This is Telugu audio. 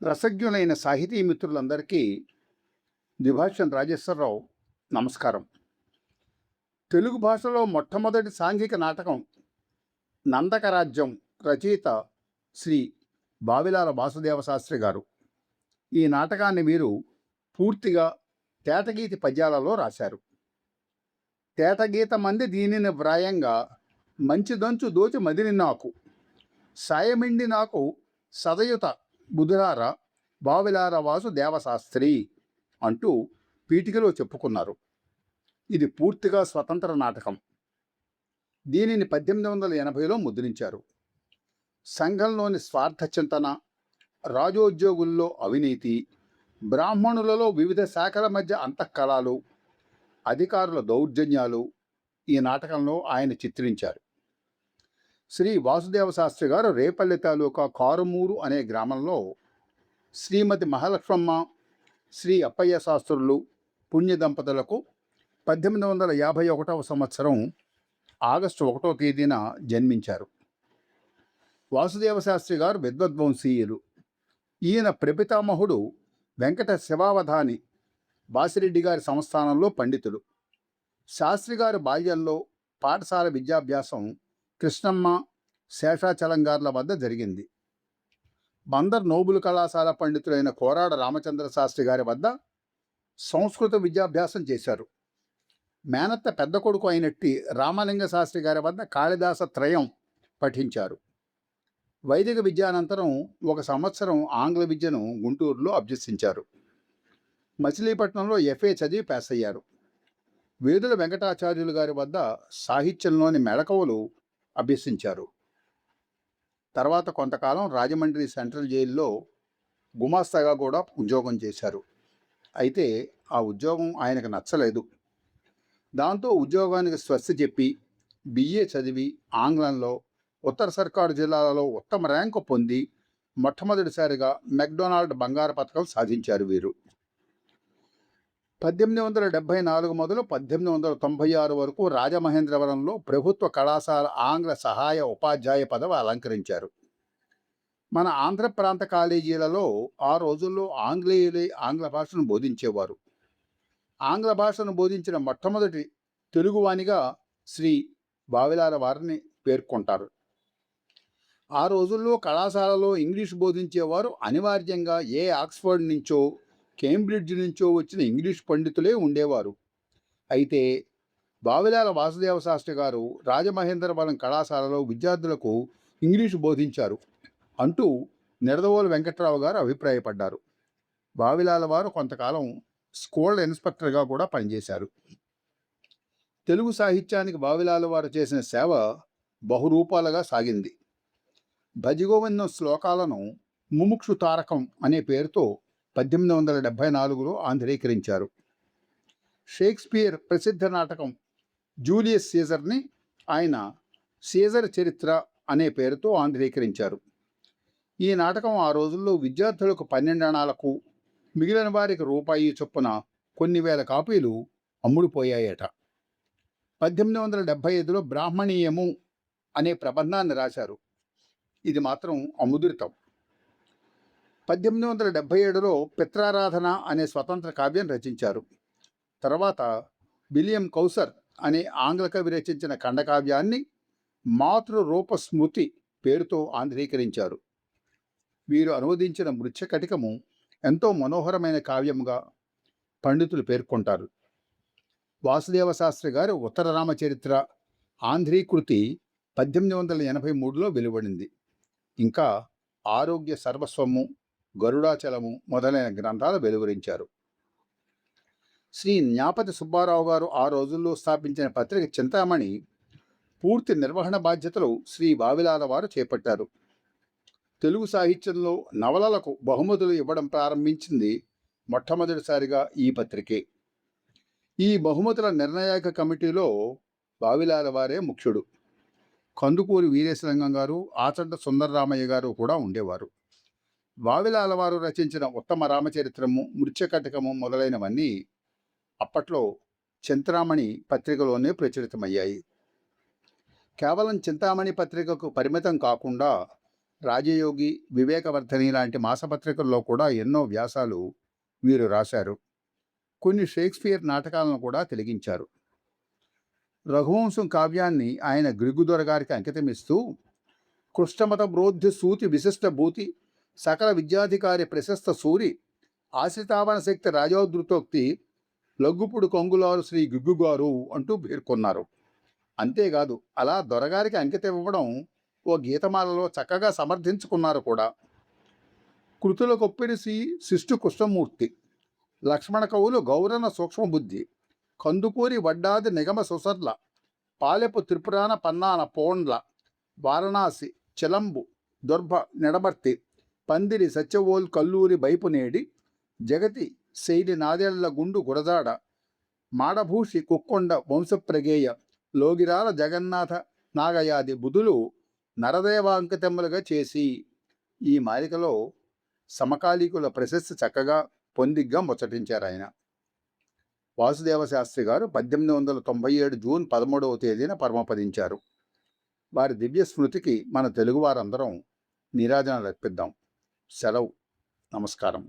రసజ్ఞులైన సాహితీ మిత్రులందరికీ ద్విభాషం రాజేశ్వరరావు నమస్కారం. తెలుగు భాషలో మొట్టమొదటి సాంఘిక నాటకం 'నందకరాజ్యం' రచయిత శ్రీ బావిలాల వాసుదేవ శాస్త్రి గారు. ఈ నాటకాన్ని వీరు పూర్తిగా తేటగీతి పద్యాలలో రాశారు. తేటగీత మంది దీనిని వ్రాయంగా మంచిదంచు దోచి మదిని నాకు సాయమిండి నాకు సదయుత బుధులార బావిలార వాసు దేవశాస్త్రి అంటూ పీఠికలో చెప్పుకున్నారు. ఇది పూర్తిగా స్వతంత్ర నాటకం. దీనిని 1880లో ముద్రించారు. సంఘంలోని స్వార్థ చింతన, రాజోద్యోగుల్లో అవినీతి, బ్రాహ్మణులలో వివిధ శాఖల మధ్య అంతఃకలాలు, అధికారుల దౌర్జన్యాలు ఈ నాటకంలో ఆయన చిత్రించారు. శ్రీ వాసుదేవ శాస్త్రి గారు రేపల్లి తాలూకా కారుమూరు అనే గ్రామంలో శ్రీమతి మహాలక్ష్మమ్మ, శ్రీ అప్పయ్య శాస్త్రులు పుణ్య దంపతులకు 1851 సంవత్సరం ఆగస్టు 1వ తేదీన జన్మించారు. వాసుదేవ శాస్త్రి గారు విద్వద్వంశీయులు. ఈయన ప్రపితామహుడు వెంకట శివావధాని బాసిరెడ్డి గారి సంస్థానంలో పండితుడు. శాస్త్రి గారి బాల్యంలో పాఠశాల విద్యాభ్యాసం కృష్ణమ్మ, శేషాచలంగార్ల వద్ద జరిగింది. బందర్ నోబుల్ కళాశాల పండితులైన కోరాడ రామచంద్ర శాస్త్రి గారి వద్ద సంస్కృత విద్యాభ్యాసం చేశారు. మేనత్త పెద్ద కొడుకు అయినట్టి రామలింగ శాస్త్రి గారి వద్ద కాళిదాస త్రయం పఠించారు. వైదిక విద్యానంతరం 1 సంవత్సరం ఆంగ్ల విద్యను గుంటూరులో అభ్యసించారు. మచిలీపట్నంలో FA చదివి పాస్ అయ్యారు. వేదుల వెంకటాచార్యులు గారి వద్ద సాహిత్యంలోని మెళకువలు అభ్యసించారు. తర్వాత కొంతకాలం రాజమండ్రి సెంట్రల్ జైల్లో గుమాస్తాగా కూడా ఉద్యోగం చేశారు. అయితే ఆ ఉద్యోగం ఆయనకు నచ్చలేదు. దాంతో ఉద్యోగానికి స్వస్తి చెప్పి BA చదివి ఆంగ్లంలో ఉత్తర సర్కారు జిల్లాలలో ఉత్తమ ర్యాంకు పొంది మొట్టమొదటిసారిగా మెక్డొనాల్డ్ బంగారు పథకం సాధించారు వీరు. 1874 మొదలు 1896 వరకు రాజమహేంద్రవరంలో ప్రభుత్వ కళాశాల ఆంగ్ల సహాయ ఉపాధ్యాయ పదవి అలంకరించారు. మన ఆంధ్ర ప్రాంత కాలేజీలలో ఆ రోజుల్లో ఆంగ్లేయులే ఆంగ్ల భాషను బోధించేవారు. ఆంగ్ల భాషను బోధించిన మొట్టమొదటి తెలుగువానిగా శ్రీ బావిలాల వారిని పేర్కొంటారు. ఆ రోజుల్లో కళాశాలలో ఇంగ్లీష్ బోధించేవారు అనివార్యంగా ఆక్స్ఫర్డ్ నుంచో కేంబ్రిడ్జ్ నుంచో వచ్చిన ఇంగ్లీష్ పండితులే ఉండేవారు. అయితే బావిలాల వాసుదేవ శాస్త్రి గారు రాజమహేంద్రవరం కళాశాలలో విద్యార్థులకు ఇంగ్లీషు బోధించారు అంటూ నిడదవోలు వెంకట్రావు గారు అభిప్రాయపడ్డారు. బావిలాల వారు కొంతకాలం స్కూల్ ఇన్స్పెక్టర్గా కూడా పనిచేశారు. తెలుగు సాహిత్యానికి బావిలాల వారు చేసిన సేవ బహురూపాలుగా సాగింది. భజగోవిందం శ్లోకాలను ముముక్షు తారకం అనే పేరుతో 1874లో ఆంధ్రీకరించారు. షేక్స్పియర్ ప్రసిద్ధ నాటకం జూలియస్ సీజర్ని ఆయన సీజర్ చరిత్ర అనే పేరుతో ఆంధ్రీకరించారు. ఈ నాటకం ఆ రోజుల్లో విద్యార్థులకు 12 అణాలకు, మిగిలిన వారికి రూపాయి చొప్పున కొన్ని వేల కాపీలు అమ్ముడుపోయాయట. 1875లో బ్రాహ్మణీయము అనే ప్రబంధాన్ని రాశారు. ఇది మాత్రం అముద్రితం. 1877లో పిత్రారాధన అనే స్వతంత్ర కావ్యం రచించారు. తర్వాత విలియం కౌసర్ అనే ఆంగ్ల కవి రచించిన ఖండకావ్యాన్ని మాతృరూప స్మృతి పేరుతో ఆంధ్రీకరించారు. వీరు అనువదించిన మృచ్ఛకటికము ఎంతో మనోహరమైన కావ్యముగా పండితులు పేర్కొంటారు. వాసుదేవ శాస్త్రి గారి ఉత్తర రామచరిత్ర ఆంధ్రీకృతి 1883లో వెలువడింది. ఇంకా ఆరోగ్య సర్వస్వము, గరుడాచలము మొదలైన గ్రంథాలు వెలువరించారు. శ్రీ జ్ఞాపతి సుబ్బారావు గారు ఆ రోజుల్లో స్థాపించిన పత్రిక చింతామణి పూర్తి నిర్వహణ బాధ్యతలు శ్రీ బావిలాల వారు చేపట్టారు. తెలుగు సాహిత్యంలో నవలలకు బహుమతులు ఇవ్వడం ప్రారంభించింది మొట్టమొదటిసారిగా ఈ పత్రికే. ఈ బహుమతుల నిర్ణాయక కమిటీలో బావిలాల వారే ముఖ్యుడు. కందుకూరి వీరేశలింగం గారు, ఆచంట సుందరరామయ్య గారు కూడా ఉండేవారు. బావిలాల వారు రచించిన ఉత్తమ రామచరిత్రము, మృచ్ఛకటికము మొదలైనవన్నీ అప్పట్లో చింతామణి పత్రికలోనే ప్రచురితమయ్యాయి. కేవలం చింతామణి పత్రికకు పరిమితం కాకుండా రాజయోగి, వివేకవర్ధని లాంటి మాసపత్రికల్లో కూడా ఎన్నో వ్యాసాలు వీరు రాశారు. కొన్ని షేక్స్పియర్ నాటకాలను కూడా తిలకించారు. రఘువంశం కావ్యాన్ని ఆయన గ్రిగుదొర గారికి అంకితమిస్తూ కృష్ణమత బ్రోధ్య సూతి విశిష్ట భూతి సకల విద్యాధికారి ప్రశస్త సూరి ఆశ్రితావన శక్తి రాజోధృతోక్తి లగ్గుపుడు కొంగులారు శ్రీ గిగ్గుగారు అంటూ పేర్కొన్నారు. అంతేకాదు అలా దొరగారికి అంకితం ఇవ్వడం ఓ గీతమాలలో చక్కగా సమర్థించుకున్నారు కూడా. కృతుల కొప్పిడిసి శిష్టు కృష్ణమూర్తి, లక్ష్మణ కవులు గౌరన సూక్ష్మబుద్ధి, కందుకూరి వడ్డాది నిగమ సుసర్ల, పాలెపు త్రిపురాణ పన్నాన పోండ్ల, వారణాసి చిలంబు దుర్భ నెడబర్తి, పందిరి సత్యవోల్ కల్లూరి బైపునేడి, జగతి శైలి నాదెళ్ల గుండు గురజాడ, మాడభూషి కుక్కొండ వంశప్రగేయ, లోగిరాల జగన్నాథ నాగయాది బుధులు నరదేవాంకితములుగా చేసి ఈ మాలికలో సమకాలీకుల ప్రశస్తి చక్కగా పొందిగ్గా ముచ్చటించారు ఆయన. వాసుదేవ శాస్త్రి గారు 1897 జూన్ 13వ తేదీన పరమపదించారు. వారి దివ్య స్మృతికి మన తెలుగువారందరం నీరాజనాలు అర్పిద్దాం. సెలవు. నమస్కారం.